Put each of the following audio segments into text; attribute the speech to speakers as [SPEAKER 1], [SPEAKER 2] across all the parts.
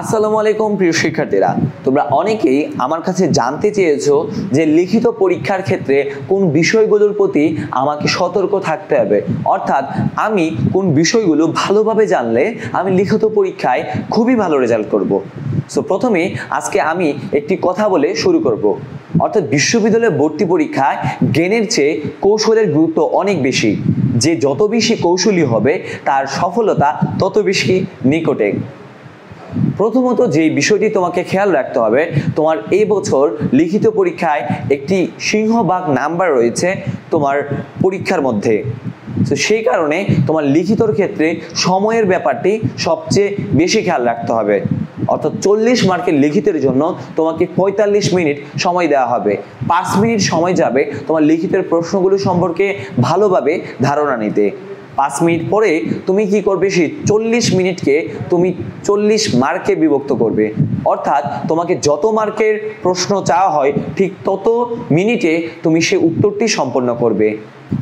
[SPEAKER 1] আসসালামু আলাইকুম প্রিয় শিক্ষার্থীরা, তোমরা অনেকেই আমার কাছে জানতে চেয়েছো যে লিখিত পরীক্ষার ক্ষেত্রে কোন বিষয়গুলোর প্রতি আমাকে সতর্ক থাকতে হবে, অর্থাৎ আমি কোন বিষয়গুলো ভালোভাবে জানলে আমি লিখিত পরীক্ষায় খুবই ভালো রেজাল্ট করব। সো প্রথমে আজকে আমি একটি কথা বলে শুরু করব, অর্থাৎ বিশ্ববিদ্যালয়ের ভর্তি পরীক্ষায় জ্ঞানের চেয়ে কৌশলের গুরুত্ব অনেক বেশি। যে যত বেশি কৌশলী হবে তার সফলতা তত বেশি নিকটে। প্রথমত যে বিষয়টি তোমাকে খেয়াল রাখতে হবে, তোমার এই বছর লিখিত পরীক্ষায় একটি সিংহভাগ নাম্বার রয়েছে তোমার পরীক্ষার মধ্যে। তো সেই কারণে তোমার লিখিতর ক্ষেত্রে সময়ের ব্যাপারটি সবচেয়ে বেশি খেয়াল রাখতে হবে। অর্থাৎ 40 মার্কের লিখিতের জন্য তোমাকে 45 মিনিট সময় দেওয়া হবে। 5 মিনিট সময় যাবে তোমার লিখিতের প্রশ্নগুলো সম্পর্কে ভালোভাবে ধারণা নিতে। 5 মিনিট পরে তুমি কি করবে, সেই 40 মিনিটকে তুমি 40 মার্কে বিভক্ত করবে। অর্থাৎ তোমাকে যত মার্কের প্রশ্ন চাওয়া হয় ঠিক তত মিনিটে তুমি সেই উত্তরটি সম্পন্ন করবে।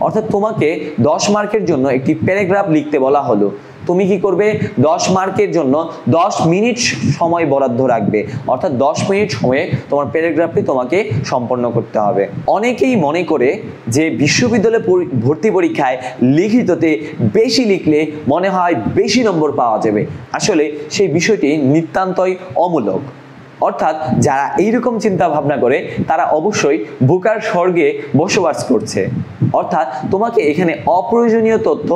[SPEAKER 1] অর্থাৎ তোমাকে 10 মার্কের জন্য একটি প্যারাগ্রাফ লিখতে বলা হলো, তুমি কি করবে, 10 মার্কের জন্য 10 মিনিট সময় বরাদ্দ রাখবে। অর্থাৎ 10 মিনিট সময়ে তোমার প্যারাগ্রাফটি তোমাকে সম্পন্ন করতে হবে। অনেকেই মনে করে যে বিশ্ববিদ্যালয় ভর্তি পরীক্ষায় লিখিততে বেশি লিখলে মনে হয় বেশি নম্বর পাওয়া যাবে। আসলে সেই বিষয়টি নিতান্তই অমূলক। অর্থাৎ যারা এইরকম চিন্তা ভাবনা করে তারা অবশ্যই বোকার স্বর্গে বসবাস করছে। অর্থাৎ তোমাকে এখানে অপ্রয়োজনীয় তথ্য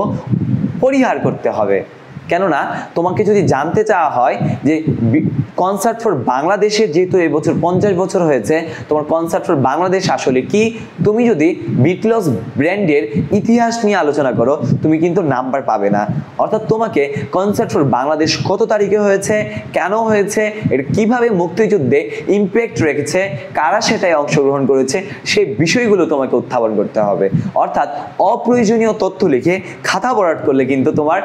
[SPEAKER 1] পরিহার করতে হবে। কেননা তোমাকে যদি জানতে চাওয়া হয় যে কনসার্ট ফর বাংলাদেশের, যেহেতু এবছর 50 বছর হয়েছে, তোমার কনসার্ট ফর বাংলাদেশ আসলে কি, তুমি যদি বিটলস ব্র্যান্ডের ইতিহাস নিয়ে আলোচনা করো তুমি কিন্তু নাম্বার পাবে না। অর্থাৎ তোমাকে কনসার্ট ফর বাংলাদেশ কত তারিখে হয়েছে, কেন হয়েছে, এর কিভাবে মুক্তিযুদ্ধে ইমপ্যাক্ট রেখেছে, কারা সেটাই অংশগ্রহণ করেছে, সেই বিষয়গুলো তোমাকে উত্থাপন করতে হবে। অর্থাৎ অপ্রয়োজনীয় তথ্য লিখে খাতা ভরাট করলে কিন্তু তোমার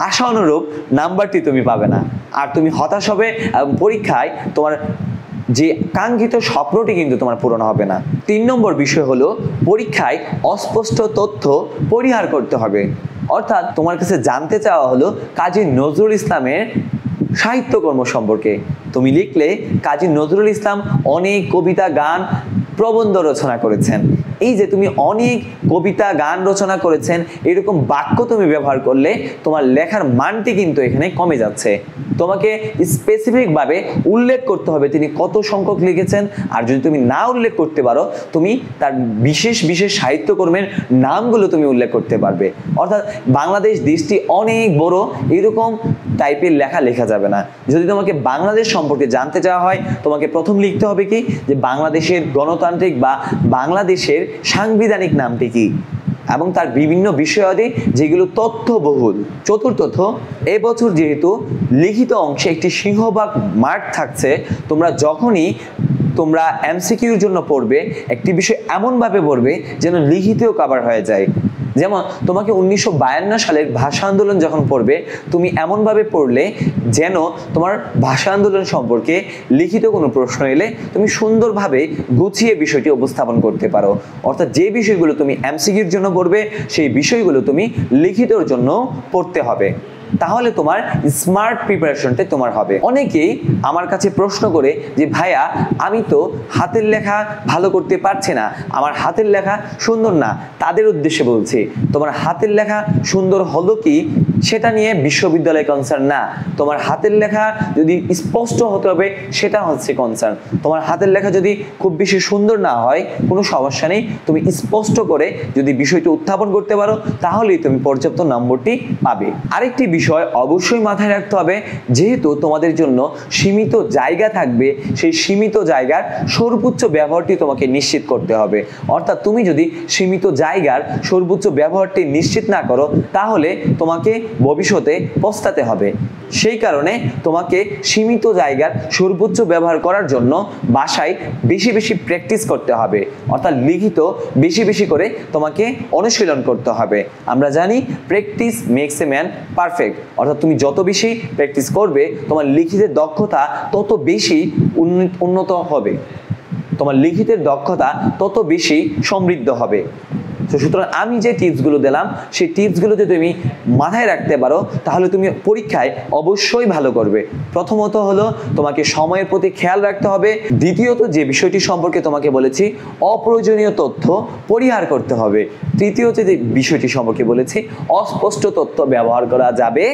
[SPEAKER 1] আশা অনুরূপ নাম্বারটি তুমি পাবে না, আর তুমি হতাশ হবে এবং পরীক্ষায় তোমার যে কাঙ্ক্ষিত স্বপ্নটি কিন্তু তোমার পূরণ হবে না। 3 নম্বর বিষয় হলো পরীক্ষায় অস্পষ্ট তথ্য পরিহার করতে হবে। অর্থাৎ তোমার কাছে জানতে চাওয়া হলো কাজী নজরুল ইসলামের সাহিত্যকর্ম সম্পর্কে। তুমি লিখলে কাজী নজরুল ইসলাম অনেক কবিতা, গান, প্রবন্ধ রচনা করেছেন। এই যে তুমি অনেক কবিতা, গান রচনা করেছেন, এরকম বাক্য তুমি ব্যবহার করলে তোমার লেখার মানটি কিন্তু এখানে কমে যাচ্ছে। তোমাকে স্পেসিফিকভাবে উল্লেখ করতে হবে তিনি কত সংখ্যক লিখেছেন। আর যদি তুমি না উল্লেখ করতে পারো, তুমি তার বিশেষ বিশেষ সাহিত্যকর্মের নামগুলো তুমি উল্লেখ করতে পারবে। অর্থাৎ বাংলাদেশ দেশটি অনেক বড়, এরকম টাইপের লেখা যাবে না। যদি তোমাকে বাংলাদেশ সম্পর্কে জানতে চাওয়া হয়, তোমাকে প্রথম লিখতে হবে কি, যে বাংলাদেশের গণতান্ত্রিক বা বাংলাদেশের সাংবিধানিক নামটি কি, এবং তার বিভিন্ন বিষয়াদি যেগুলো তথ্যবহুল। চতুর্থত, এবছর যেহেতু লিখিত অংশে একটি সিংহভাগ মার্ক থাকছে, তোমরা যখনই তোমরা এমসিকিউর জন্য পড়বে একটি বিষয় এমনভাবে পড়বে যেন লিখিতেও কভার হয়ে যায়। যেমন তোমাকে 1952 সালের ভাষা আন্দোলন যখন পড়বে, তুমি এমনভাবে পড়লে যেন তোমার ভাষা আন্দোলন সম্পর্কে লিখিত কোনো প্রশ্ন এলে তুমি সুন্দরভাবে গুছিয়ে বিষয়টি উপস্থাপন করতে পারো। অর্থাৎ যে বিষয়গুলো তুমি এমসিকিউর জন্য পড়বে সেই বিষয়গুলো তুমি লিখিতর জন্য পড়তে হবে, তাহলে তোমার স্মার্ট প্রিপারেশনটা তোমার হবে। অনেকেই আমার কাছে প্রশ্ন করে যে ভাইয়া, আমি তো হাতের লেখা ভালো করতে পারছি না, আমার হাতের লেখা সুন্দর না। তাদের উদ্দেশ্যে বলছি, তোমার হাতের লেখা সুন্দর হলো কি সেটা নিয়ে বিশ্ববিদ্যালয় কনসার্ন না। তোমার হাতের লেখা যদি স্পষ্ট হতে হবে সেটা হচ্ছে কনসার্ন। তোমার হাতের লেখা যদি খুব বেশি সুন্দর না হয় কোনো সমস্যা নেই, তুমি স্পষ্ট করে যদি বিষয়টি উত্থাপন করতে পারো তাহলেই তুমি পর্যাপ্ত নম্বরটি পাবে। আরেকটি বিষয় অবশ্যই মাথায় রাখতে হবে, যেহেতু তোমাদের জন্য সীমিত জায়গা থাকবে, সেই সীমিত জায়গার সর্বোচ্চ ব্যবহারটি তোমাকে নিশ্চিত করতে হবে। অর্থাৎ তুমি যদি সীমিত জায়গার সর্বোচ্চ ব্যবহারটি নিশ্চিত না করো তাহলে তোমাকে ভবিষ্যতে পস্তাতে হবে। সেই কারণে তোমাকে সীমিত জায়গার সর্বোচ্চ ব্যবহার করার জন্য বাসায় বেশি বেশি প্র্যাকটিস করতে হবে। অর্থাৎ লিখিত বেশি বেশি করে তোমাকে অনুশীলন করতে হবে। আমরা জানি practice makes a man perfect. অর্থাৎ তুমি যত বেশি প্র্যাকটিস করবে তোমার লিখিতের দক্ষতা তত বেশি উন্নত হবে, তোমার লিখিতের দক্ষতা তত বেশি সমৃদ্ধ হবে। তো সুতরাং আমি যে টিপসগুলো দিলাম সেই টিপসগুলো যদি তুমি মাথায় রাখতে পারো তাহলে তুমি পরীক্ষায় অবশ্যই ভালো করবে। প্রথমত হলো তোমাকে সময়ের প্রতি খেয়াল রাখতে হবে। দ্বিতীয়ত যে বিষয়টি সম্পর্কে তোমাকে বলেছি অপ্রয়োজনীয় তথ্য পরিহার করতে হবে। তৃতীয়ত যে বিষয়টি সম্পর্কে বলেছি অস্পষ্ট তথ্য ব্যবহার করা যাবে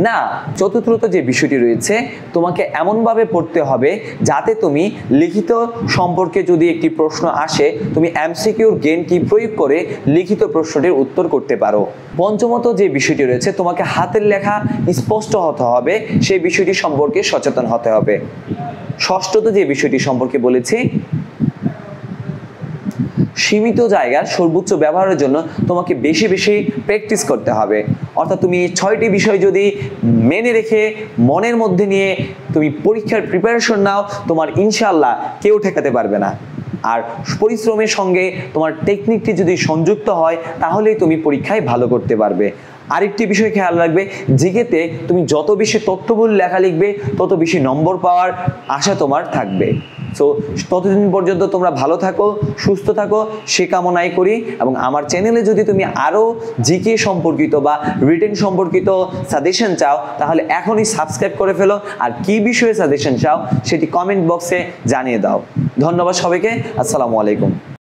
[SPEAKER 1] না। চতুর্থত যে বিষয়টি রয়েছে তোমাকে এমনভাবে পড়তে হবে যাতে তুমি লিখিত সম্পর্কে যদি একটি প্রশ্ন আসে তুমি এমসিকিউর জ্ঞানটি প্রয়োগ করে লিখিত প্রশ্নটির উত্তর করতে পারো। পঞ্চমত যে বিষয়টি রয়েছে তোমাকে হাতের লেখা স্পষ্ট হতে হবে, সেই বিষয়টি সম্পর্কে সচেতন হতে হবে। ষষ্ঠত যে বিষয়টি সম্পর্কে বলেছি সীমিত জায়গার সর্বোচ্চ ব্যবহারের জন্য তোমাকে বেশি বেশি প্র্যাকটিস করতে হবে। অর্থাৎ তুমি 6টি বিষয় যদি মেনে রেখে মনের মধ্যে নিয়ে তুমি পরীক্ষার প্রিপারেশন নাও, তোমার ইনশাআল্লাহ কেউ ঠেকাতে পারবে না। আর পরিশ্রমের সঙ্গে তোমার টেকনিকটি যদি সংযুক্ত হয় তাহলেই তুমি পরীক্ষায় ভালো করতে পারবে। আরেকটি বিষয় খেয়াল রাখবে, জিকেতে তুমি যত বেশি তথ্যবহুল লেখা লিখবে তত বেশি নম্বর পাওয়ার আশা তোমার থাকবে। সো ততদিন পর্যন্ত তোমরা ভালো থাকো, সুস্থ থাকো, সে কামনাই করি। এবং আমার চ্যানেলে যদি তুমি আরও জিকে সম্পর্কিত বা রিটেন সম্পর্কিত সাজেশন চাও তাহলে এখনই সাবস্ক্রাইব করে ফেলো। আর কি বিষয়ে সাজেশন চাও সেটি কমেন্ট বক্সে জানিয়ে দাও। ধন্যবাদ সবাইকে। আসসালামু আলাইকুম।